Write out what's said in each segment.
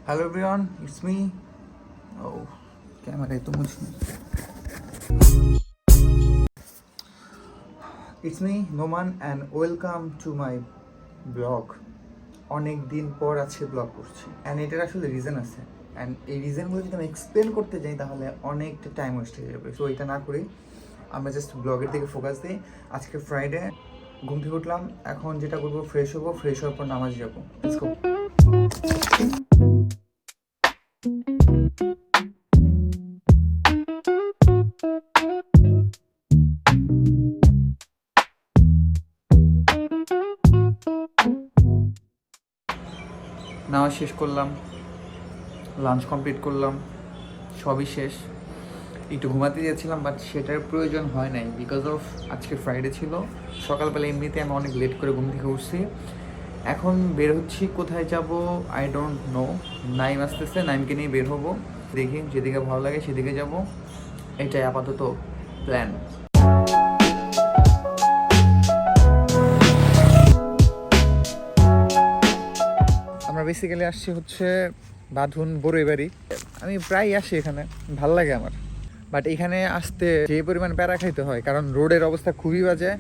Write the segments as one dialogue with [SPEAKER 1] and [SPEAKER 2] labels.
[SPEAKER 1] Hello everyone, it's me. Oh, camera to much. It's me, Noman, and welcome to my blog. অনেক দিন পর আজকে blog করছি and এটার আসলে রিজন আছে অ্যান্ড এই রিজনগুলো যদি আমি এক্সপ্লেন করতে যাই তাহলে অনেকটা টাইম ওয়েস্ট হয়ে যাবে। সো এটা না করি আমরা জাস্ট ব্লগের দিকে ফোকাস দিই। আজকে ফ্রাইডে, ঘুম থেকে উঠলাম, এখন যেটা করবো ফ্রেশ হবো, ফ্রেশ হওয়ার পর নামাজ যাবো। Let's go. নামাজ শেষ করলাম, লাঞ্চ কমপ্লিট করলাম, সবই শেষ। একটু ঘুমাতে যাচ্ছিলাম বাট সেটার প্রয়োজন হয় নাই বিকজ অফ আজকে ফ্রাইডে ছিল। সকালবেলা এমনিতে আমি অনেক লেট করে ঘুম থেকে উঠছি। এখন বের হচ্ছি, কোথায় যাব আই ডোন্ট নো। নাইম আসতেছে, নাইমকে নিয়ে বের হবো, দেখি যেদিকে ভালো লাগে সেদিকে যাব। এটাই আপাতত প্ল্যান। আমরা বেসিক্যালি আসছি হচ্ছে বাঁধুন বড়ইবাড়ি। আমি প্রায় আসি এখানে, ভাল লাগে আমার। বাট এখানে আসতে যে পরিমাণ প্যারা খাইতে হয়, কারণ রোডের অবস্থা খুবই বাজে,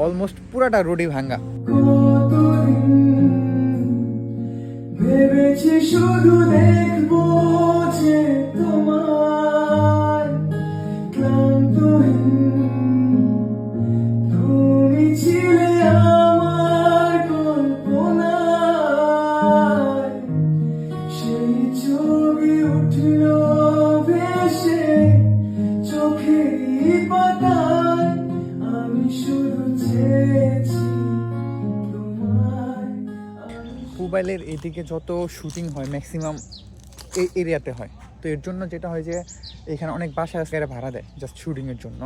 [SPEAKER 1] অলমোস্ট পুরাটা রোডই ভাঙ্গা। শুধু দেখবো যে তোমার তুমি ছিলে আমার কল্পনায়, সেই ছবি উঠল ভেসে চোখের পাতায়, আমি শুধু চেয়েছি তোমায়। মোবাইলের এদিকে যত শুটিং হয় ম্যাক্সিমাম এই এরিয়াতে হয়। তো এর জন্য যেটা হয় যে এখানে অনেক বাসা আছে এরা ভাড়া দেয় জাস্ট শুটিংয়ের জন্য।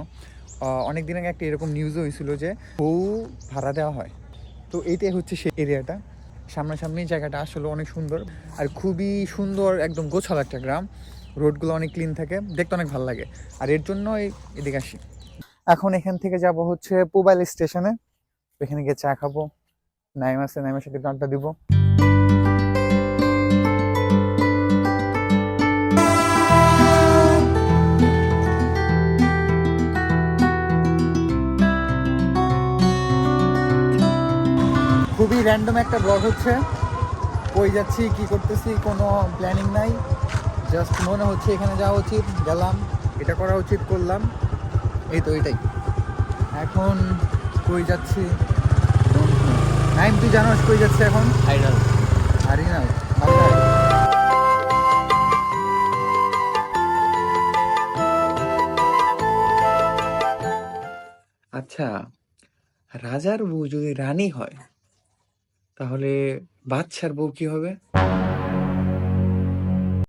[SPEAKER 1] অনেক দিন আগে একটা এরকম নিউজও হয়েছিল যে বউ ভাড়া দেওয়া হয়। তো এইটাই হচ্ছে সেই এরিয়াটা। সামনাসামনি জায়গাটা আসলে অনেক সুন্দর আর খুবই সুন্দর, একদম গোছালো একটা গ্রাম। রোডগুলো অনেক ক্লিন থাকে, দেখতে অনেক ভালো লাগে। আর এর জন্য এদিকে আসি। এখন এখান থেকে যাব হচ্ছে পুবাইল স্টেশনে, এখানে গিয়ে চা খাবো, নাইম আছে, নাইমের সাথে আড্ডা দিব। খুবই র্যান্ডম একটা ব্লগ হচ্ছে, কই যাচ্ছি কি করতেছি কোনো প্ল্যানিং নাই, জাস্ট মনে হচ্ছে এখানে যাওয়া উচিত, গেলাম, এটা করা উচিত, করলাম, এই তো এটাই। এখন কই যাচ্ছি নাইম, তুই জানোস কই যাচ্ছে এখন? আরে না, আচ্ছা, রাজার বউ যদি রানী হয় তাহলে বাদশার বউ কি হবে?